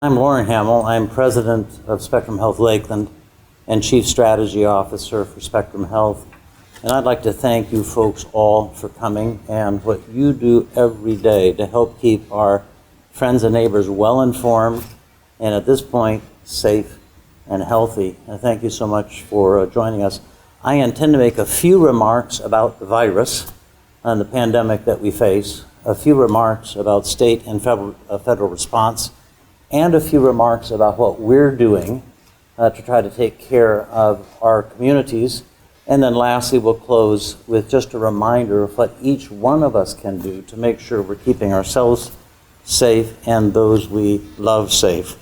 I'm Loren Hamel. I'm president of Spectrum Health Lakeland and chief strategy officer for Spectrum Health. And I'd like to thank you folks all for coming and what you do every day to help keep our friends and neighbors well informed and at this point safe and healthy. And thank you so much for joining us. I intend to make a few remarks about the virus and the pandemic that we face, a few remarks about state and federal response, and a few remarks about what we're doing to try to take care of our communities. And then lastly, we'll close with just a reminder of what each one of us can do to make sure we're keeping ourselves safe and those we love safe.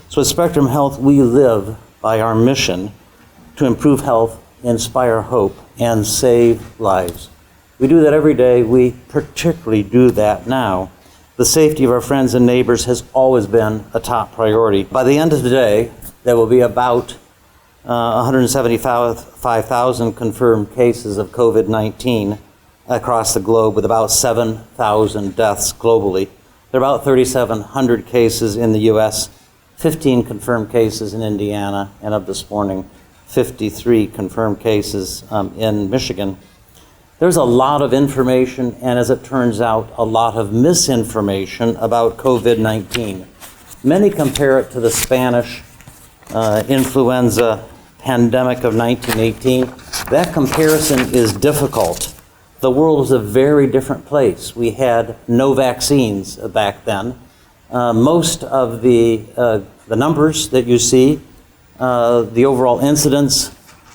So at Spectrum Health, we live by our mission to improve health, inspire hope, and save lives. We do that every day. We particularly do that now. The safety of our friends and neighbors has always been a top priority. By the end of the day, there will be about 175,000 confirmed cases of COVID-19 across the globe, with about 7,000 deaths globally. There are about 3,700 cases in the U.S., 15 confirmed cases in Indiana, and of this morning, 53 confirmed cases in Michigan. There's a lot of information, and as it turns out, a lot of misinformation about COVID-19. Many compare it to the Spanish influenza pandemic of 1918. That comparison is difficult. The world was a very different place. We had no vaccines back then. Most of the numbers that you see, the overall incidence,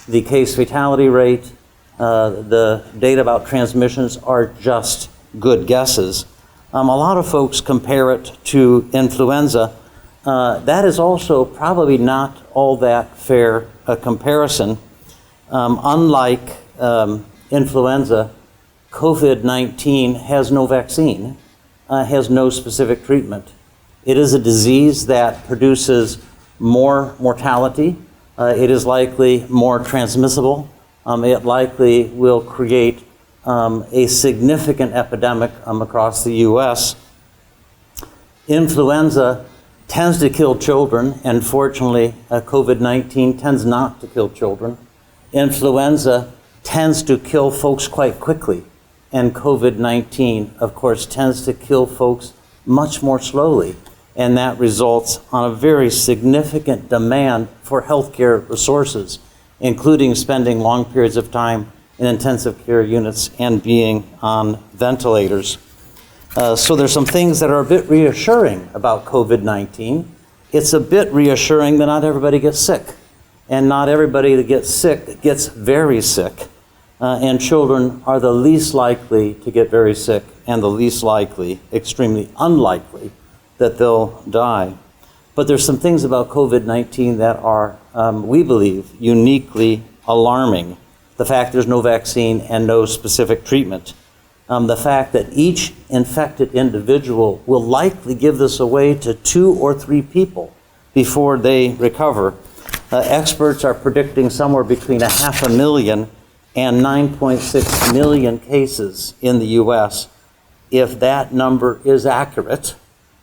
the case fatality rate, the data about transmissions are just good guesses. A lot of folks compare it to influenza. That is also probably not all that fair a comparison. Unlike influenza, COVID-19 has no vaccine, has no specific treatment. It is a disease that produces more mortality. It is likely more transmissible. It likely will create a significant epidemic across the U.S. Influenza tends to kill children, and fortunately, COVID-19 tends not to kill children. Influenza tends to kill folks quite quickly, and COVID-19, of course, tends to kill folks much more slowly, and that results on a very significant demand for healthcare resources, including spending long periods of time in intensive care units and being on ventilators. So there's some things that are a bit reassuring about COVID-19. It's a bit reassuring that not everybody gets sick, and not everybody that gets sick gets very sick, and children are the least likely to get very sick and the least likely, extremely unlikely, that they'll die. But there's some things about COVID-19 that are, we believe, uniquely alarming. The fact there's no vaccine and no specific treatment. The fact that each infected individual will likely give this away to 2 or 3 people before they recover. Experts are predicting somewhere between 500,000 and 9.6 million cases in the U.S. If that number is accurate,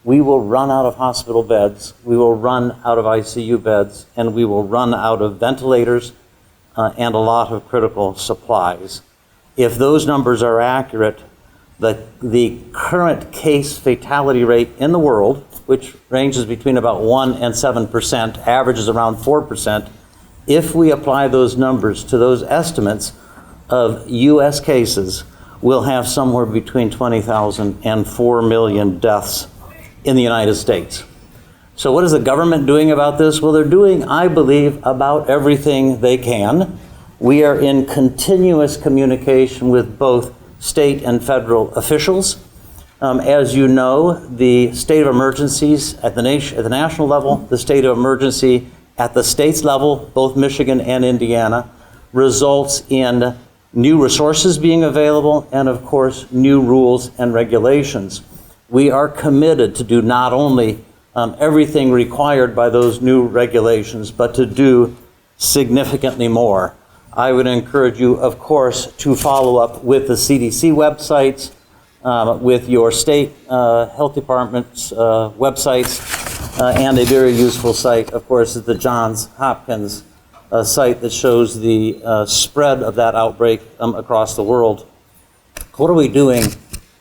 we will run out of hospital beds, we will run out of ICU beds, and we will run out of ventilators and a lot of critical supplies. If those numbers are accurate, the current case fatality rate in the world, which ranges between about 1% and 7%, averages around 4%, if we apply those numbers to those estimates of U.S. cases, we'll have somewhere between 20,000 and 4 million deaths in the United States. So what is the government doing about this? Well, they're doing, I believe, about everything they can. We are in continuous communication with both state and federal officials. As you know, the state of emergencies at the national level, the state of emergency at the states level, both Michigan and Indiana, results in new resources being available and, of course, new rules and regulations. We are committed to do not only everything required by those new regulations, but to do significantly more. I would encourage you, of course, to follow up with the CDC websites, with your state health department's websites, And a very useful site, of course, is the Johns Hopkins site that shows the spread of that outbreak across the world. What are we doing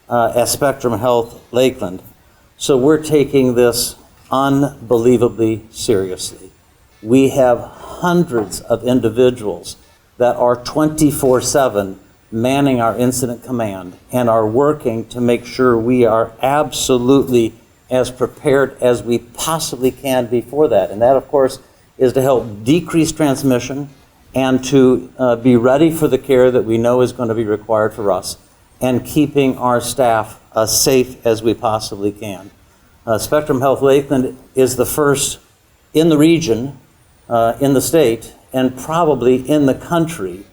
at Spectrum Health Lakeland? So we're taking this unbelievably seriously. We have hundreds of individuals that are 24/7 manning our incident command and are working to make sure we are absolutely as prepared as we possibly can be for that. And that, of course, is to help decrease transmission and to be ready for the care that we know is going to be required for us, and keeping our staff as safe as we possibly can. Spectrum Health Lakeland is the first in the region, in the state, and probably in the country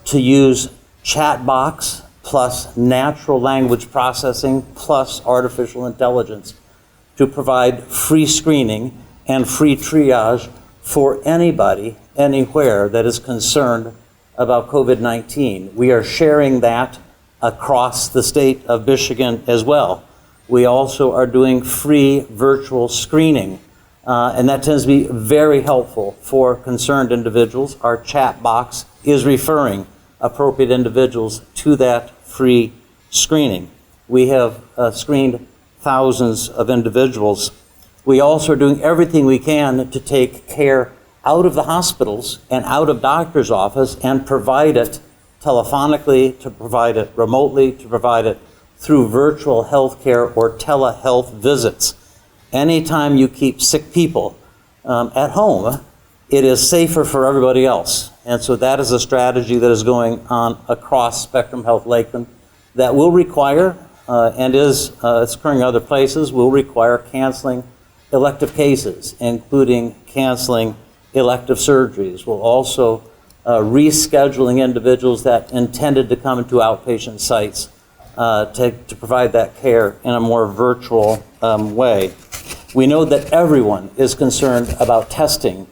to use chat box plus natural language processing plus artificial intelligence to provide free screening and free triage for anybody, anywhere that is concerned about COVID-19. We are sharing that across the state of Michigan as well. We also are doing free virtual screening, and that tends to be very helpful for concerned individuals. Our chat box is referring appropriate individuals to that free screening. We have screened thousands of individuals. We also are doing everything we can to take care out of the hospitals and out of doctor's office and provide it telephonically, to provide it remotely, to provide it through virtual health care or telehealth visits. Anytime you keep sick people at home, it is safer for everybody else. And so that is a strategy that is going on across Spectrum Health Lakeland that will require, and it's occurring in other places, will require canceling elective cases, including canceling elective surgeries. We'll also rescheduling individuals that intended to come into outpatient sites to provide that care in a more virtual way. We know that everyone is concerned about testing.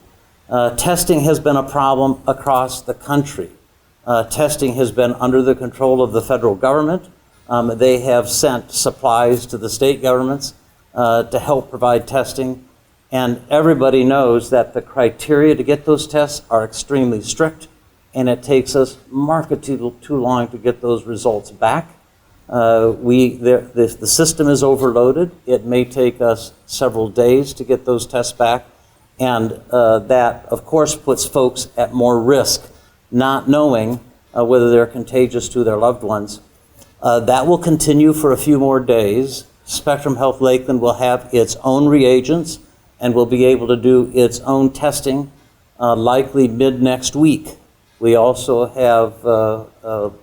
Testing has been a problem across the country. Testing has been under the control of the federal government. They have sent supplies to the state governments to help provide testing. And everybody knows that the criteria to get those tests are extremely strict, and it takes us markedly too long to get those results back. The system is overloaded. It may take us several days to get those tests back, and that, of course, puts folks at more risk, not knowing whether they're contagious to their loved ones. That will continue for a few more days. Spectrum Health Lakeland will have its own reagents and will be able to do its own testing likely mid-next week. We also have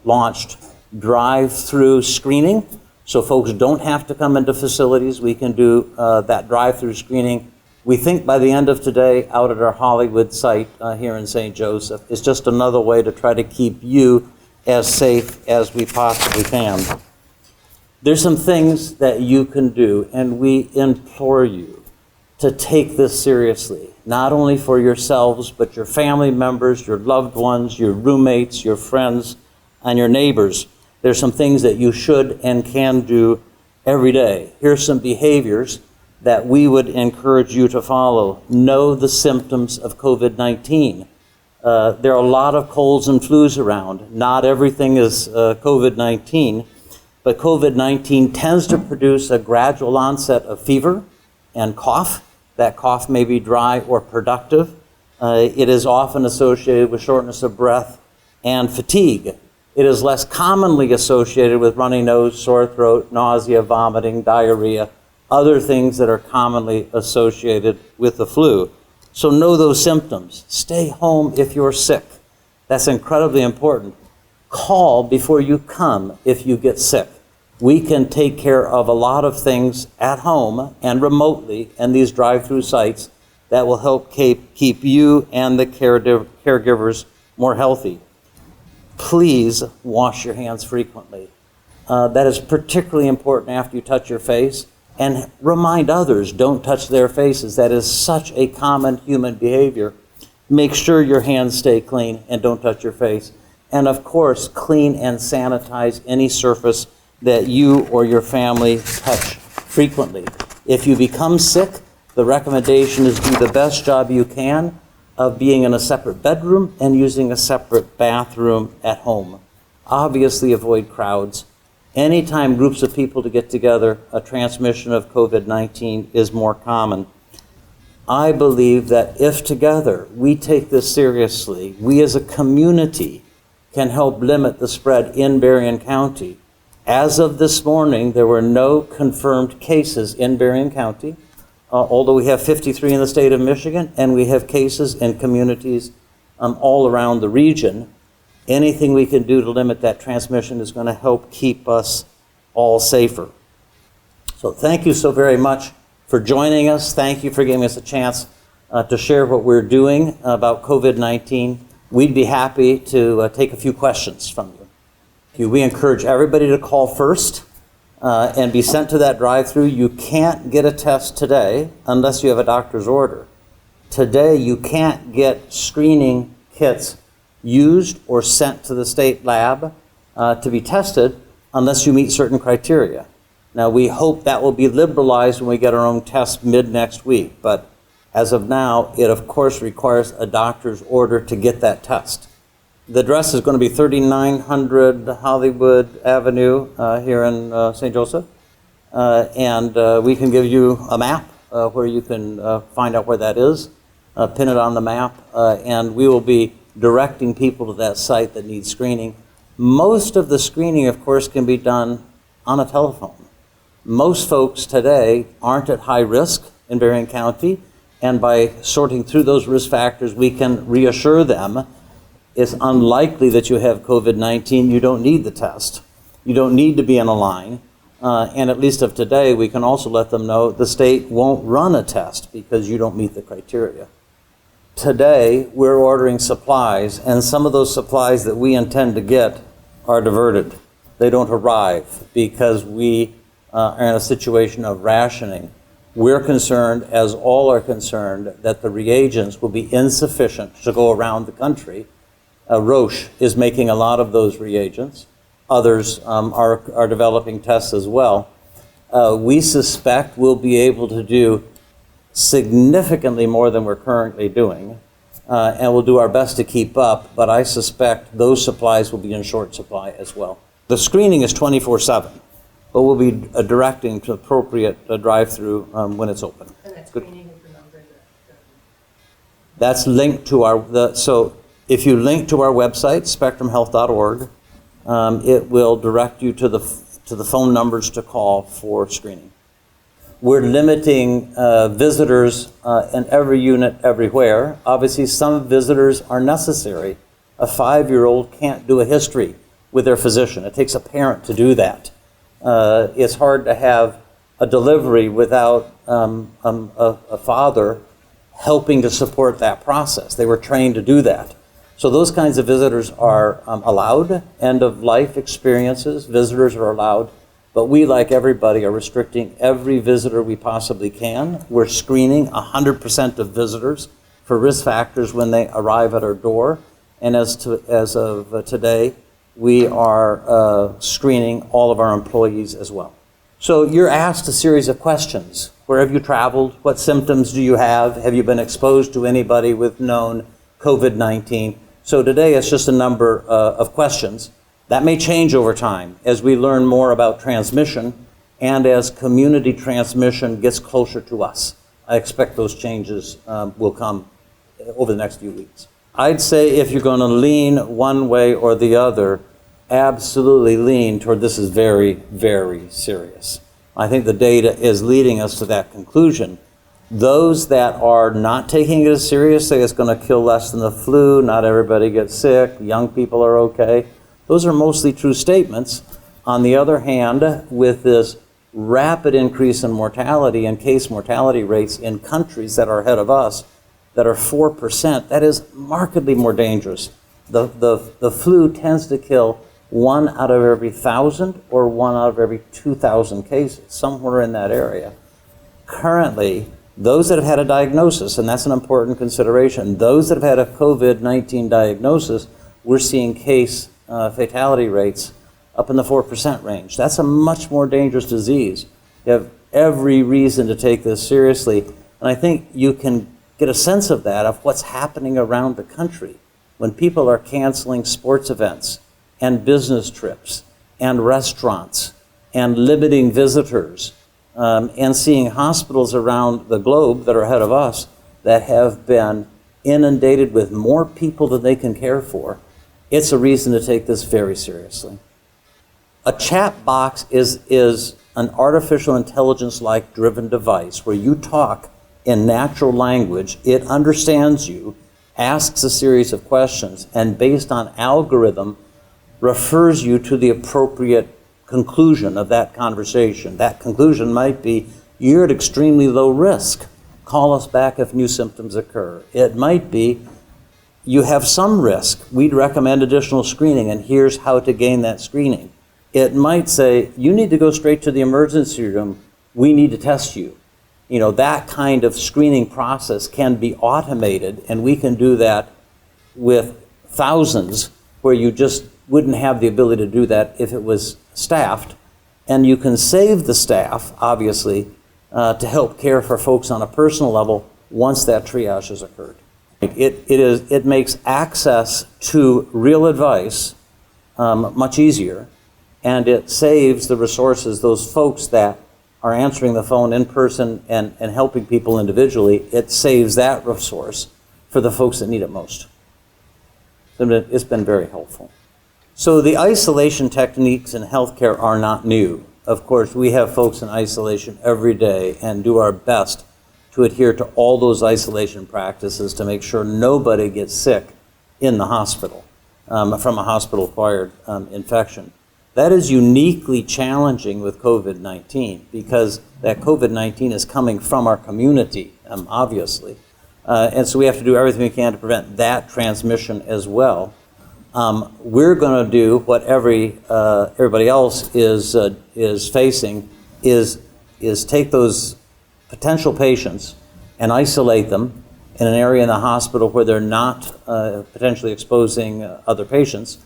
launched drive-through screening, so folks don't have to come into facilities. We can do that drive-through screening, we think, by the end of today out at our Hollywood site here in St. Joseph. It's just another way to try to keep you as safe as we possibly can. There's some things that you can do, and we implore you to take this seriously, not only for yourselves, but your family members, your loved ones, your roommates, your friends, and your neighbors. There's some things that you should and can do every day. Here's some behaviors that we would encourage you to follow. Know the symptoms of COVID-19. There are a lot of colds and flus around. Not everything is COVID-19, but COVID-19 tends to produce a gradual onset of fever and cough. That cough may be dry or productive. It is often associated with shortness of breath and fatigue. It is less commonly associated with runny nose, sore throat, nausea, vomiting, diarrhea, other things that are commonly associated with the flu. So know those symptoms. Stay home if you're sick. That's incredibly important. Call before you come if you get sick. We can take care of a lot of things at home and remotely in these drive-through sites that will help keep you and the caregivers more healthy. Please wash your hands frequently. That is particularly important after you touch your face. And remind others, don't touch their faces. That is such a common human behavior. Make sure your hands stay clean and don't touch your face. And of course, clean and sanitize any surface that you or your family touch frequently. If you become sick, The recommendation is do the best job you can of being in a separate bedroom and using a separate bathroom at home. Obviously avoid crowds. Anytime groups of people to get together, a transmission of COVID-19 is more common. I believe that if together we take this seriously, we as a community can help limit the spread in Berrien County. As of this morning, there were no confirmed cases in Berrien County, although we have 53 in the state of Michigan, and we have cases in communities all around the region. Anything we can do to limit that transmission is going to help keep us all safer. So thank you so very much for joining us. Thank you for giving us a chance to share what we're doing about COVID-19. We'd be happy to take a few questions from you. We encourage everybody to call first and be sent to that drive-through. You can't get a test today unless you have a doctor's order. Today, you can't get screening kits used or sent to the state lab to be tested unless you meet certain criteria. Now, we hope that will be liberalized when we get our own tests mid-next week, but as of now, it of course requires a doctor's order to get that test. The address is going to be 3900 Hollywood Avenue here in St. Joseph. And we can give you a map where you can find out where that is, pin it on the map, and we will be directing people to that site that needs screening. Most of the screening, of course, can be done on a telephone. Most folks today aren't at high risk in Berrien County, and by sorting through those risk factors, we can reassure them it's unlikely that you have COVID-19. You don't need the test. You don't need to be in a line. And at least of today, we can also let them know the state won't run a test because you don't meet the criteria. Today, we're ordering supplies, and some of those supplies that we intend to get are diverted. They don't arrive because we are in a situation of rationing. We're concerned, as all are concerned, that the reagents will be insufficient to go around the country. Roche is making a lot of those reagents. Others are developing tests as well. We suspect we'll be able to do significantly more than we're currently doing, and we'll do our best to keep up, but I suspect those supplies will be in short supply as well. The screening is 24/7, but we'll be directing to appropriate drive-through when it's open. And that screening is the number that's linked to our, so if you link to our website, spectrumhealth.org, it will direct you to the phone numbers to call for screening. We're limiting visitors in every unit everywhere. Obviously, some visitors are necessary. A 5-year-old can't do a history with their physician. It takes a parent to do that. It's hard to have a delivery without a father helping to support that process. They were trained to do that. So those kinds of visitors are allowed. End-of-life experiences, visitors are allowed. But we, like everybody, are restricting every visitor we possibly can. We're screening 100% of visitors for risk factors when they arrive at our door. And as of today, we are screening all of our employees as well. So you're asked a series of questions. Where have you traveled? What symptoms do you have? Have you been exposed to anybody with known COVID-19? So today it's just a number of questions. That may change over time as we learn more about transmission and as community transmission gets closer to us. I expect those changes will come over the next few weeks. I'd say if you're going to lean one way or the other, absolutely lean toward this is very, very serious. I think the data is leading us to that conclusion. Those that are not taking it as serious say it's going to kill less than the flu, not everybody gets sick, young people are okay. Those are mostly true statements. On the other hand, with this rapid increase in mortality and case mortality rates in countries that are ahead of us, that are 4%, that is markedly more dangerous. The flu tends to kill 1 out of every 1,000 or 1 out of every 2,000 cases, somewhere in that area. Currently, those that have had a diagnosis, and that's an important consideration, those that have had a COVID-19 diagnosis, we're seeing case fatality rates up in the 4% range. That's a much more dangerous disease. You have every reason to take this seriously. And I think you can get a sense of that, of what's happening around the country when people are canceling sports events and business trips and restaurants and limiting visitors, and seeing hospitals around the globe that are ahead of us that have been inundated with more people than they can care for. It's a reason to take this very seriously. A chat box is an artificial intelligence-like driven device where you talk in natural language, it understands you, asks a series of questions, and based on algorithm, refers you to the appropriate conclusion of that conversation. That conclusion might be, you're at extremely low risk. Call us back if new symptoms occur. It might be, you have some risk. We'd recommend additional screening, and here's how to gain that screening. It might say, you need to go straight to the emergency room. We need to test you. You know, that kind of screening process can be automated, and we can do that with thousands, where you just wouldn't have the ability to do that if it was staffed. And you can save the staff, obviously, to help care for folks on a personal level once that triage has occurred. It makes access to real advice much easier, and it saves the resources, those folks that are answering the phone in person and helping people individually. It saves that resource for the folks that need it most. It's been very helpful. So the isolation techniques in healthcare are not new. Of course, we have folks in isolation every day and do our best to adhere to all those isolation practices to make sure nobody gets sick in the hospital from a hospital-acquired infection. That is uniquely challenging with COVID-19 because that COVID-19 is coming from our community, obviously. And so we have to do everything we can to prevent that transmission as well. We're going to do what everybody else is facing, is take those potential patients and isolate them in an area in the hospital where they're not potentially exposing other patients,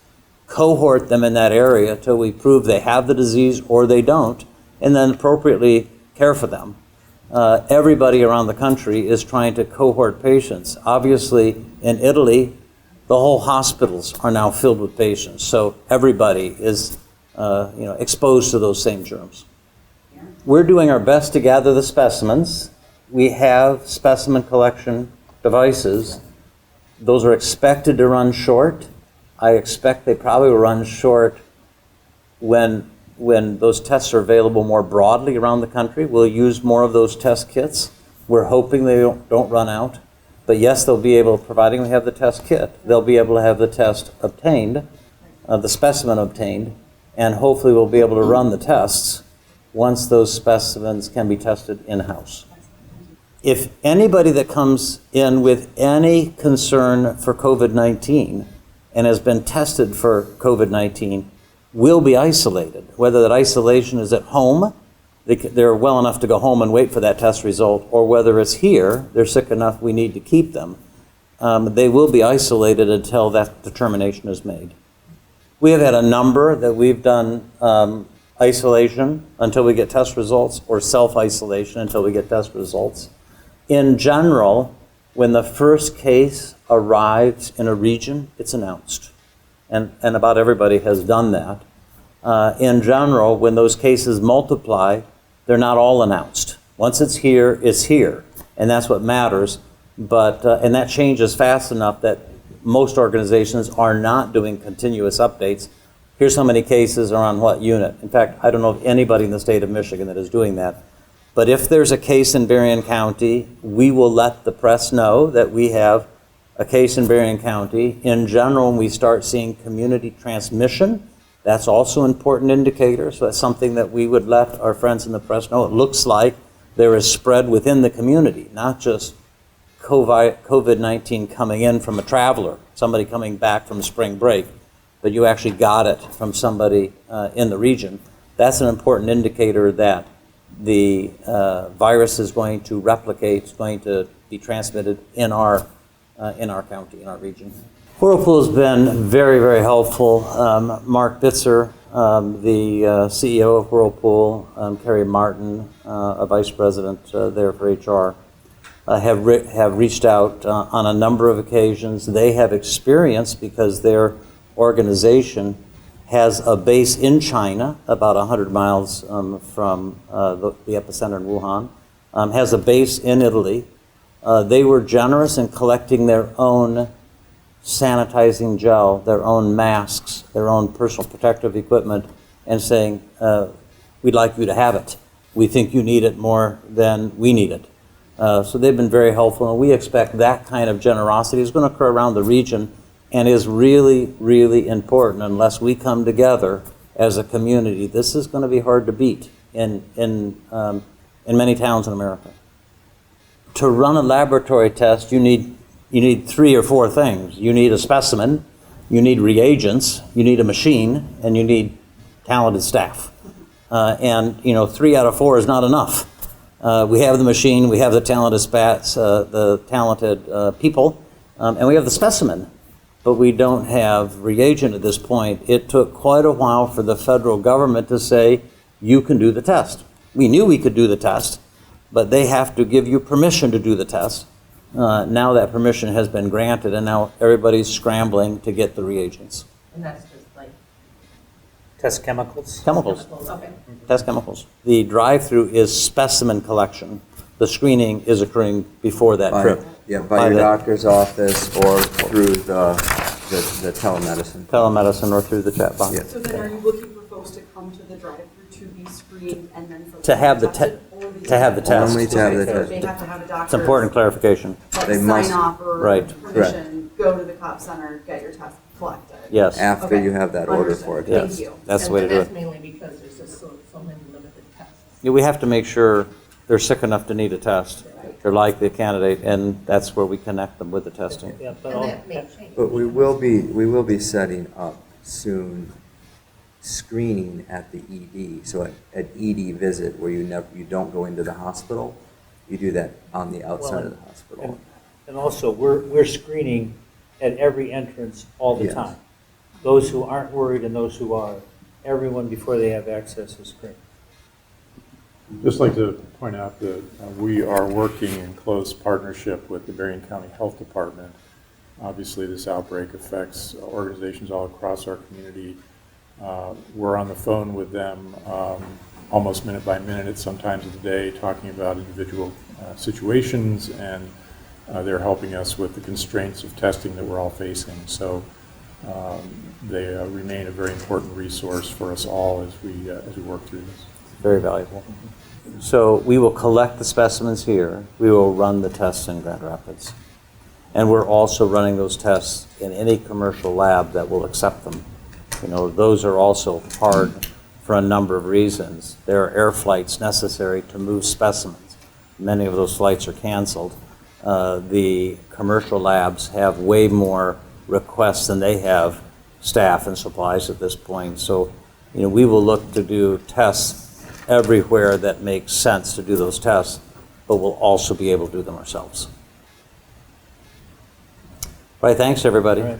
cohort them in that area till we prove they have the disease or they don't, and then appropriately care for them. Everybody around the country is trying to cohort patients. Obviously, in Italy, the whole hospitals are now filled with patients, so everybody is exposed to those same germs. We're doing our best to gather the specimens. We have specimen collection devices. Those are expected to run short. I expect they probably will run short when those tests are available more broadly around the country. We'll use more of those test kits. We're hoping they don't run out. But yes, they'll be able, providing we have the test kit, they'll be able to have the test obtained, the specimen obtained, and hopefully we'll be able to run the tests once those specimens can be tested in-house. If anybody that comes in with any concern for COVID-19 and has been tested for COVID-19 will be isolated, whether that isolation is at home, they're well enough to go home and wait for that test result, or whether it's here, they're sick enough we need to keep them. They will be isolated until that determination is made. We have had a number that we've done isolation until we get test results, or self-isolation until we get test results. In general, when the first case arrives in a region, it's announced. And about everybody has done that. In general, when those cases multiply, they're not all announced. Once it's here, and that's what matters. But and that changes fast enough that most organizations are not doing continuous updates. Here's how many cases are on what unit. In fact, I don't know of anybody in the state of Michigan that is doing that. But if there's a case in Berrien County, we will let the press know that we have a case in Berrien County. In general, when we start seeing community transmission, that's also an important indicator. So that's something that we would let our friends in the press know. It looks like there is spread within the community, not just COVID-19 coming in from a traveler, somebody coming back from spring break, but you actually got it from somebody in the region. That's an important indicator that the virus is going to replicate, it's going to be transmitted in our county, in our region. Whirlpool has been very, very helpful. Mark Bitzer, the CEO of Whirlpool, Carrie Martin, a vice president there for HR, have reached out on a number of occasions. They have experience because their organization has a base in China, about 100 miles from the epicenter in Wuhan, has a base in Italy. They were generous in collecting their own sanitizing gel, their own masks, their own personal protective equipment, and saying, we'd like you to have it. We think you need it more than we need it. So they've been very helpful, and we expect that kind of generosity is going to occur around the region and is really, really important. Unless we come together as a community, this is going to be hard to beat in many towns in America. To run a laboratory test, you need 3 or 4 things. You need a specimen, you need reagents, you need a machine, and you need talented staff. And 3 out of 4 is not enough. We have the machine, we have the talented people, and we have the specimen, but we don't have reagent at this point. It took quite a while for the federal government to say, you can do the test. We knew we could do the test, but they have to give you permission to do the test. Now that permission has been granted, and now everybody's scrambling to get the reagents. And that's just like Test chemicals? Chemicals. okay. Test chemicals. The drive-through is specimen collection. The screening is occurring before that trip. Yeah, by your doctor's office or through the telemedicine. Telemedicine or through the chat box. Yes. So then are you looking for folks to come to the drive-through to be screened and then for To have the tested, te- or the- to have the test. Only to have the So test. they have to have a doctor. It's important clarification. Like They sign must- off or Right. permission, go to the COP center, get your test collected. Yes. After Okay. you have that order for it. Understood. Yes. Thank you. That's the way to do That's it. mainly because there's just so many limited tests. Yeah, we have to make sure they're sick enough to need a test. They're likely a candidate, and that's where we connect them with the testing. Yeah, but And that may change. But we will be setting up soon screening at the ED. So an ED visit where you don't go into the hospital, you do that on the outside of the hospital. And also, we're screening at every entrance all the Yes. time. Those who aren't worried and those who are, everyone before they have access is screened. Just like to point out that we are working in close partnership with the Berrien County Health Department. Obviously, this outbreak affects organizations all across our community. We're on the phone with them almost minute by minute, sometimes of the day, talking about individual situations, and they're helping us with the constraints of testing that we're all facing. So they remain a very important resource for us all as we work through this. Very valuable. So we will collect the specimens here. We will run the tests in Grand Rapids. And we're also running those tests in any commercial lab that will accept them. Those are also hard for a number of reasons. There are air flights necessary to move specimens. Many of those flights are canceled. The commercial labs have way more requests than they have staff and supplies at this point. So, we will look to do tests everywhere that makes sense to do those tests, but we'll also be able to do them ourselves. Right, thanks everybody. All right.